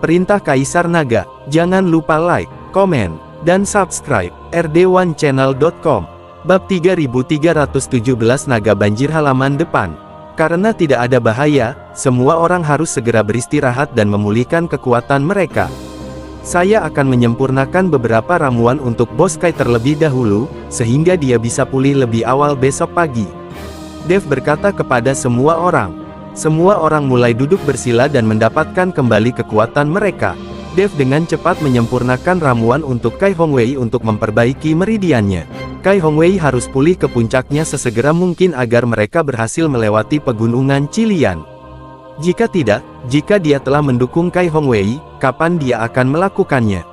Perintah Kaisar Naga. Jangan lupa like, komen, dan subscribe rd1channel.com. Bab 3317 Naga Banjir halaman depan. Karena tidak ada bahaya, semua orang harus segera beristirahat dan memulihkan kekuatan mereka. Saya akan menyempurnakan beberapa ramuan untuk Bos Kai terlebih dahulu, sehingga dia bisa pulih lebih awal besok pagi. Dev berkata kepada semua orang. Semua orang mulai duduk bersila dan mendapatkan kembali kekuatan mereka. Dev dengan cepat menyempurnakan ramuan untuk Kai Hongwei untuk memperbaiki meridiannya. Kai Hongwei harus pulih ke puncaknya sesegera mungkin agar mereka berhasil melewati pegunungan Qilian. Jika tidak, jika dia telah mendukung Kai Hongwei, kapan dia akan melakukannya?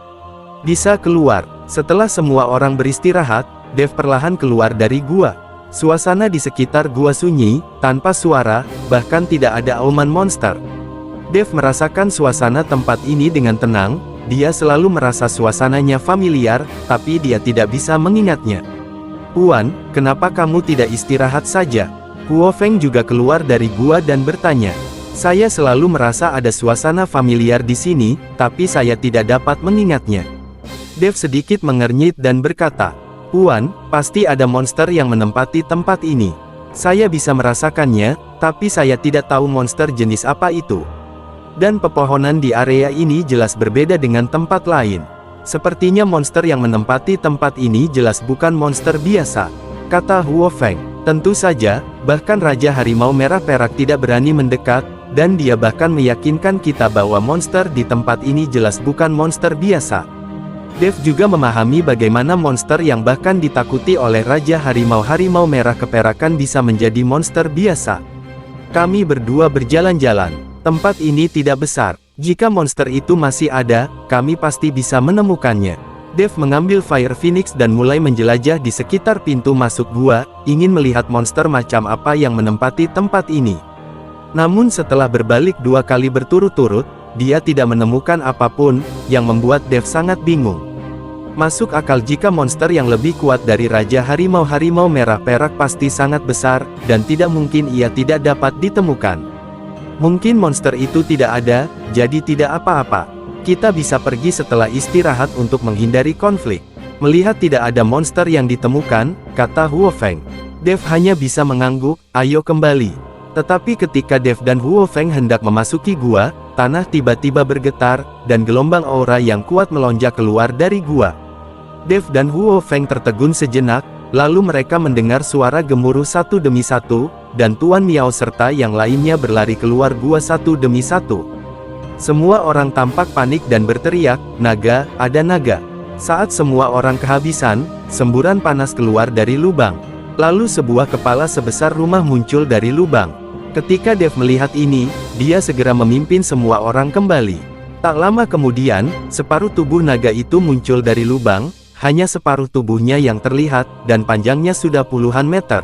Bisa keluar. Setelah semua orang beristirahat, Dev perlahan keluar dari gua. Suasana di sekitar gua sunyi, tanpa suara, bahkan tidak ada auman monster. Dev merasakan suasana tempat ini dengan tenang, dia selalu merasa suasananya familiar, tapi dia tidak bisa mengingatnya. "Puan, kenapa kamu tidak istirahat saja?" Huo Feng juga keluar dari gua dan bertanya. "Saya selalu merasa ada suasana familiar di sini, tapi saya tidak dapat mengingatnya." Dev sedikit mengernyit dan berkata, "Puan, pasti ada monster yang menempati tempat ini. Saya bisa merasakannya, tapi saya tidak tahu monster jenis apa itu. Dan pepohonan di area ini jelas berbeda dengan tempat lain. Sepertinya monster yang menempati tempat ini jelas bukan monster biasa," kata Huo Feng. "Tentu saja, bahkan Raja Harimau Merah Perak tidak berani mendekat, dan dia bahkan meyakinkan kita bahwa monster di tempat ini jelas bukan monster biasa." Dev juga memahami bagaimana monster yang bahkan ditakuti oleh Raja Harimau Merah Keperakan bisa menjadi monster biasa. "Kami berdua berjalan-jalan. Tempat ini tidak besar. Jika monster itu masih ada, kami pasti bisa menemukannya." Dev mengambil Fire Phoenix dan mulai menjelajah di sekitar pintu masuk gua, ingin melihat monster macam apa yang menempati tempat ini. Namun setelah berbalik 2 kali berturut-turut, dia tidak menemukan apapun, yang membuat Dev sangat bingung. Masuk akal jika monster yang lebih kuat dari Raja Harimau Merah Perak pasti sangat besar, dan tidak mungkin ia tidak dapat ditemukan. Mungkin monster itu tidak ada, jadi tidak apa-apa. Kita bisa pergi setelah istirahat untuk menghindari konflik. Melihat tidak ada monster yang ditemukan, kata Huo Feng. Dev hanya bisa mengangguk, "Ayo kembali." Tetapi ketika Dev dan Huo Feng hendak memasuki gua, tanah tiba-tiba bergetar, dan gelombang aura yang kuat melonjak keluar dari gua. Dev dan Huo Feng tertegun sejenak, lalu mereka mendengar suara gemuruh satu demi satu, dan Tuan Miao serta yang lainnya berlari keluar gua satu demi satu. Semua orang tampak panik dan berteriak, "Naga, ada naga!" Saat semua orang kehabisan, semburan panas keluar dari lubang. Lalu sebuah kepala sebesar rumah muncul dari lubang. Ketika Dev melihat ini, dia segera memimpin semua orang kembali. Tak lama kemudian, separuh tubuh naga itu muncul dari lubang, hanya separuh tubuhnya yang terlihat, dan panjangnya sudah puluhan meter.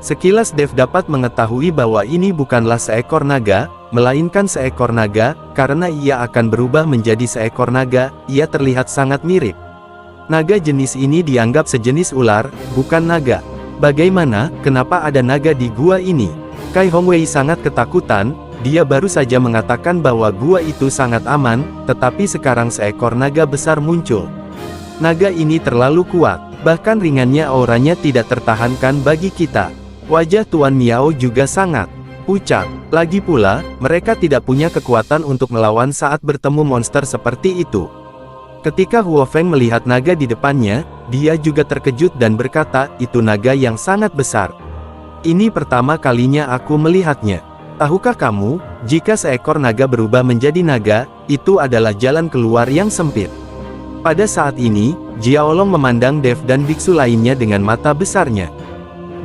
Sekilas Dev dapat mengetahui bahwa ini bukanlah seekor naga, melainkan seekor naga, karena ia akan berubah menjadi seekor naga, ia terlihat sangat mirip. Naga jenis ini dianggap sejenis ular, bukan naga. Bagaimana, kenapa ada naga di gua ini? Kai Hongwei sangat ketakutan, dia baru saja mengatakan bahwa gua itu sangat aman, tetapi sekarang seekor naga besar muncul. Naga ini terlalu kuat, bahkan ringannya auranya tidak tertahankan bagi kita. Wajah Tuan Miao juga sangat pucat. Lagi pula, mereka tidak punya kekuatan untuk melawan saat bertemu monster seperti itu. Ketika Huo Feng melihat naga di depannya, dia juga terkejut dan berkata, "Itu naga yang sangat besar. Ini pertama kalinya aku melihatnya. Tahukah kamu, jika seekor naga berubah menjadi naga, itu adalah jalan keluar yang sempit." Pada saat ini, Jiaolong memandang Dev dan biksu lainnya dengan mata besarnya.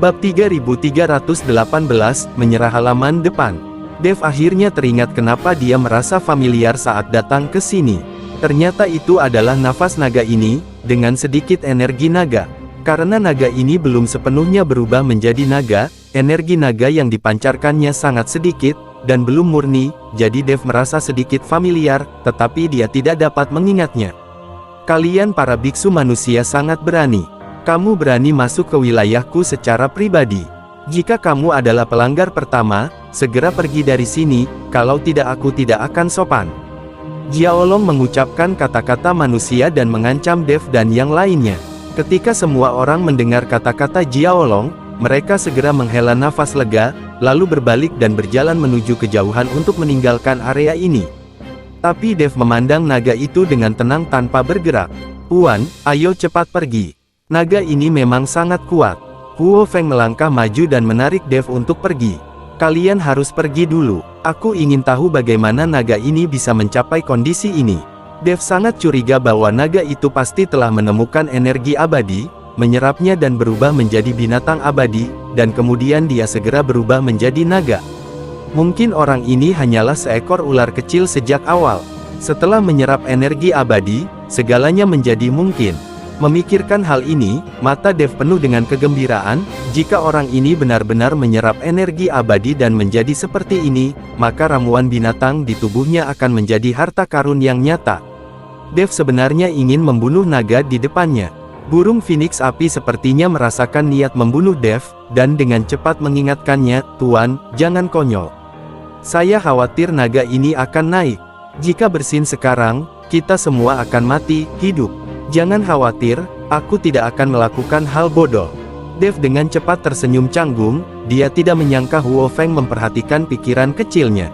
Bab 3318, menyerah halaman depan. Dev akhirnya teringat kenapa dia merasa familiar saat datang ke sini. Ternyata itu adalah nafas naga ini, dengan sedikit energi naga. Karena naga ini belum sepenuhnya berubah menjadi naga, energi naga yang dipancarkannya sangat sedikit, dan belum murni, jadi Dev merasa sedikit familiar, tetapi dia tidak dapat mengingatnya. "Kalian para biksu manusia sangat berani. Kamu berani masuk ke wilayahku secara pribadi. Jika kamu adalah pelanggar pertama, segera pergi dari sini, kalau tidak aku tidak akan sopan." Jiaolong mengucapkan kata-kata manusia dan mengancam Dev dan yang lainnya. Ketika semua orang mendengar kata-kata Jiaolong, mereka segera menghela nafas lega, lalu berbalik dan berjalan menuju kejauhan untuk meninggalkan area ini. Tapi Dev memandang naga itu dengan tenang tanpa bergerak. "Puan, ayo cepat pergi. Naga ini memang sangat kuat." Huo Feng melangkah maju dan menarik Dev untuk pergi. "Kalian harus pergi dulu. Aku ingin tahu bagaimana naga ini bisa mencapai kondisi ini." Dev sangat curiga bahwa naga itu pasti telah menemukan energi abadi, menyerapnya dan berubah menjadi binatang abadi, dan kemudian dia segera berubah menjadi naga. Mungkin orang ini hanyalah seekor ular kecil sejak awal. Setelah menyerap energi abadi, segalanya menjadi mungkin. Memikirkan hal ini, mata Dev penuh dengan kegembiraan. Jika orang ini benar-benar menyerap energi abadi dan menjadi seperti ini, maka ramuan binatang di tubuhnya akan menjadi harta karun yang nyata. Dev sebenarnya ingin membunuh naga di depannya. Burung Phoenix api sepertinya merasakan niat membunuh Dev, dan dengan cepat mengingatkannya, "Tuan, jangan konyol. Saya khawatir naga ini akan naik. Jika bersin sekarang, kita semua akan mati, hidup. Jangan khawatir, aku tidak akan melakukan hal bodoh." Dev dengan cepat tersenyum canggung, dia tidak menyangka Huo Feng memperhatikan pikiran kecilnya.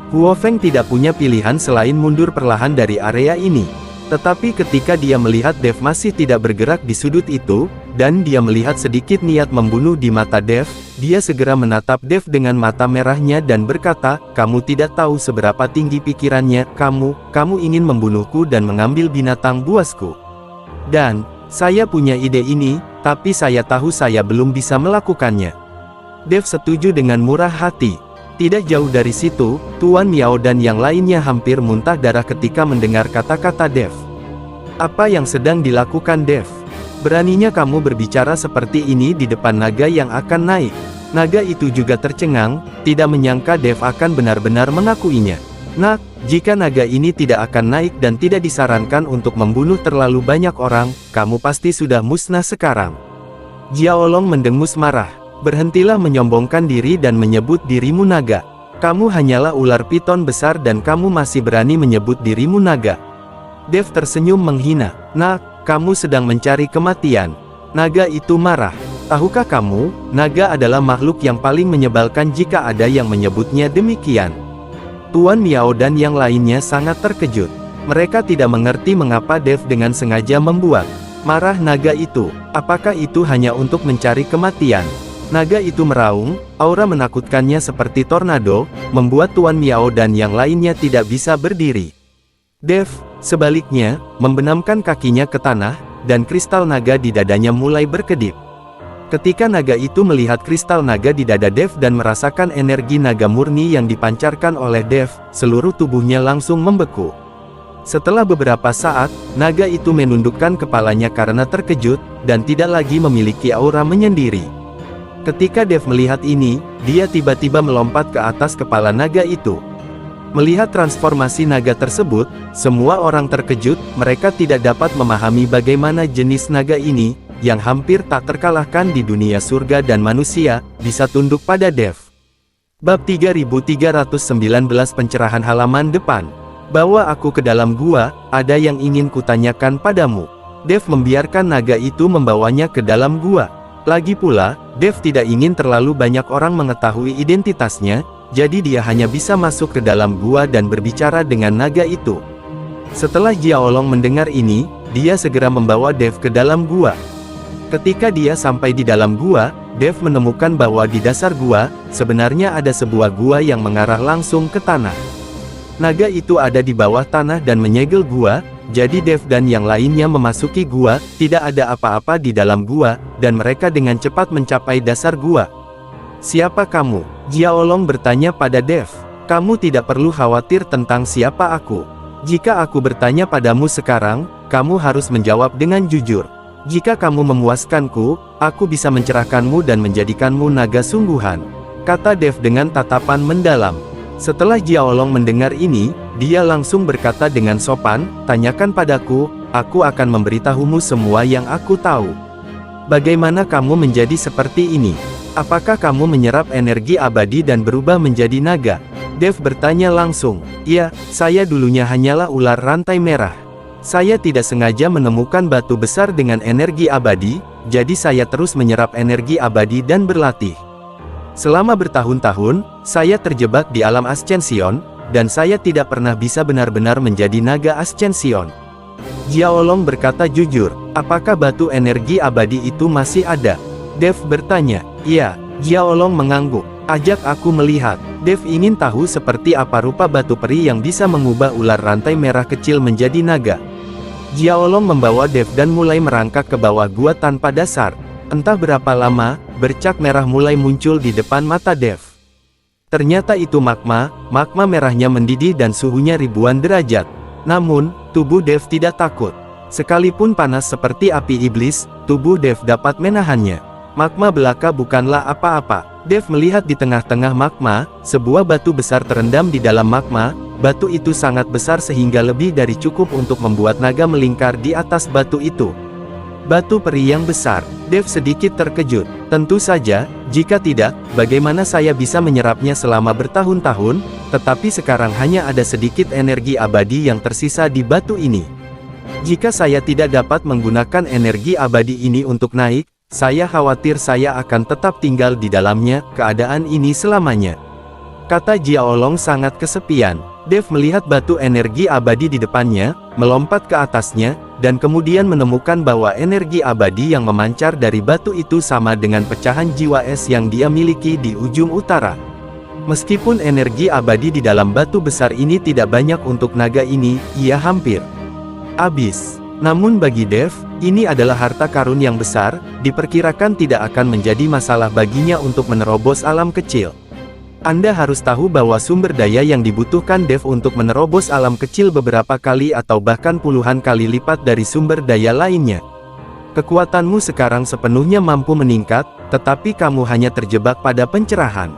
Huo Feng tidak punya pilihan selain mundur perlahan dari area ini. Tetapi ketika dia melihat Dev masih tidak bergerak di sudut itu, dan dia melihat sedikit niat membunuh di mata Dev, dia segera menatap Dev dengan mata merahnya dan berkata, "Kamu tidak tahu seberapa tinggi pikirannya, kamu ingin membunuhku dan mengambil binatang buasku. Dan, saya punya ide ini, tapi saya tahu saya belum bisa melakukannya." Dev setuju dengan murah hati. Tidak jauh dari situ, Tuan Miao dan yang lainnya hampir muntah darah ketika mendengar kata-kata Dev. "Apa yang sedang dilakukan Dev? Beraninya kamu berbicara seperti ini di depan naga yang akan naik?" Naga itu juga tercengang, tidak menyangka Dev akan benar-benar mengakuinya. "Nak, jika naga ini tidak akan naik dan tidak disarankan untuk membunuh terlalu banyak orang, kamu pasti sudah musnah sekarang." Jiaolong mendengus marah. "Berhentilah menyombongkan diri dan menyebut dirimu naga. Kamu hanyalah ular piton besar dan kamu masih berani menyebut dirimu naga." Dev tersenyum menghina. "Nak, kamu sedang mencari kematian." Naga itu marah. "Tahukah kamu, naga adalah makhluk yang paling menyebalkan jika ada yang menyebutnya demikian." Tuan Miao dan yang lainnya sangat terkejut. Mereka tidak mengerti mengapa Dev dengan sengaja membuat marah naga itu. Apakah itu hanya untuk mencari kematian? Naga itu meraung, aura menakutkannya seperti tornado, membuat Tuan Miao dan yang lainnya tidak bisa berdiri. Dev, sebaliknya, membenamkan kakinya ke tanah, dan kristal naga di dadanya mulai berkedip. Ketika naga itu melihat kristal naga di dada Dev dan merasakan energi naga murni yang dipancarkan oleh Dev, seluruh tubuhnya langsung membeku. Setelah beberapa saat, naga itu menundukkan kepalanya karena terkejut, dan tidak lagi memiliki aura menyendiri. Ketika Dev melihat ini, dia tiba-tiba melompat ke atas kepala naga itu. Melihat transformasi naga tersebut, semua orang terkejut, mereka tidak dapat memahami bagaimana jenis naga ini, yang hampir tak terkalahkan di dunia surga dan manusia, bisa tunduk pada Dev. Bab 3319 Pencerahan halaman depan. "Bawa aku ke dalam gua, ada yang ingin kutanyakan padamu." Dev membiarkan naga itu membawanya ke dalam gua. Lagi pula, Dev tidak ingin terlalu banyak orang mengetahui identitasnya, jadi dia hanya bisa masuk ke dalam gua dan berbicara dengan naga itu. Setelah Jiaolong mendengar ini, dia segera membawa Dev ke dalam gua. Ketika dia sampai di dalam gua, Dev menemukan bahwa di dasar gua, sebenarnya ada sebuah gua yang mengarah langsung ke tanah. Naga itu ada di bawah tanah dan menyegel gua, jadi Dev dan yang lainnya memasuki gua, tidak ada apa-apa di dalam gua, dan mereka dengan cepat mencapai dasar gua. "Siapa kamu?" Jiaolong bertanya pada Dev. "Kamu tidak perlu khawatir tentang siapa aku. Jika aku bertanya padamu sekarang, kamu harus menjawab dengan jujur. Jika kamu memuaskanku, aku bisa mencerahkanmu dan menjadikanmu naga sungguhan," kata Dev dengan tatapan mendalam. Setelah Jiaolong mendengar ini, dia langsung berkata dengan sopan, "Tanyakan padaku, aku akan memberitahumu semua yang aku tahu. Bagaimana kamu menjadi seperti ini? Apakah kamu menyerap energi abadi dan berubah menjadi naga?" Dev bertanya langsung. "Iya, saya dulunya hanyalah ular rantai merah. Saya tidak sengaja menemukan batu besar dengan energi abadi, jadi saya terus menyerap energi abadi dan berlatih. Selama bertahun-tahun, saya terjebak di alam Ascension, dan saya tidak pernah bisa benar-benar menjadi naga Ascension." Jiaolong berkata jujur, "Apakah batu energi abadi itu masih ada?" Dev bertanya. "Iya." Jiaolong mengangguk. "Ajak aku melihat." Dev ingin tahu seperti apa rupa batu peri yang bisa mengubah ular rantai merah kecil menjadi naga. Jiaolong membawa Dev dan mulai merangkak ke bawah gua tanpa dasar. Entah berapa lama, bercak merah mulai muncul di depan mata Dev. Ternyata itu magma merahnya mendidih dan suhunya ribuan derajat. Namun, tubuh Dev tidak takut. Sekalipun panas seperti api iblis, tubuh Dev dapat menahannya. Magma belaka bukanlah apa-apa. Dev melihat di tengah-tengah magma, sebuah batu besar terendam di dalam magma. Batu itu sangat besar sehingga lebih dari cukup untuk membuat naga melingkar di atas batu itu. Batu peri yang besar. Dev sedikit terkejut. Tentu saja, jika tidak, bagaimana saya bisa menyerapnya selama bertahun-tahun, tetapi sekarang hanya ada sedikit energi abadi yang tersisa di batu ini. Jika saya tidak dapat menggunakan energi abadi ini untuk naik, saya khawatir saya akan tetap tinggal di dalamnya, keadaan ini selamanya. Kata Jiaolong sangat kesepian. Dev melihat batu energi abadi di depannya, melompat ke atasnya, dan kemudian menemukan bahwa energi abadi yang memancar dari batu itu sama dengan pecahan jiwa es yang dia miliki di ujung utara. Meskipun energi abadi di dalam batu besar ini tidak banyak untuk naga ini, ia hampir habis. Namun bagi Dev, ini adalah harta karun yang besar, diperkirakan tidak akan menjadi masalah baginya untuk menerobos alam kecil. Anda harus tahu bahwa sumber daya yang dibutuhkan Dev untuk menerobos alam kecil beberapa kali atau bahkan puluhan kali lipat dari sumber daya lainnya. Kekuatanmu sekarang sepenuhnya mampu meningkat, tetapi kamu hanya terjebak pada pencerahan.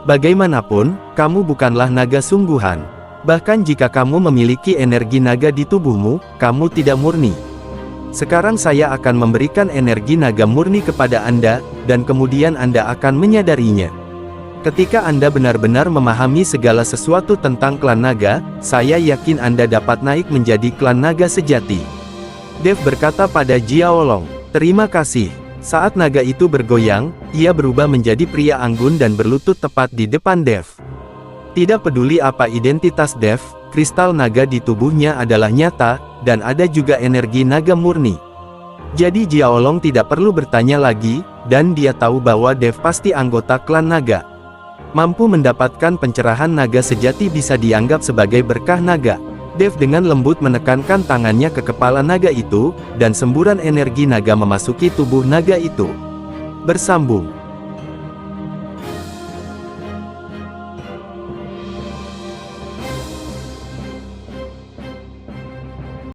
Bagaimanapun, kamu bukanlah naga sungguhan. Bahkan jika kamu memiliki energi naga di tubuhmu, kamu tidak murni. Sekarang saya akan memberikan energi naga murni kepada Anda, dan kemudian Anda akan menyadarinya. Ketika Anda benar-benar memahami segala sesuatu tentang klan naga, saya yakin Anda dapat naik menjadi klan naga sejati. Dev berkata pada Jiaolong, "Terima kasih." Saat naga itu bergoyang, ia berubah menjadi pria anggun dan berlutut tepat di depan Dev. Tidak peduli apa identitas Dev, kristal naga di tubuhnya adalah nyata, dan ada juga energi naga murni. Jadi Jiaolong tidak perlu bertanya lagi, dan dia tahu bahwa Dev pasti anggota klan naga. Mampu mendapatkan pencerahan naga sejati bisa dianggap sebagai berkah naga. Dev dengan lembut menekankan tangannya ke kepala naga itu, dan semburan energi naga memasuki tubuh naga itu. Bersambung.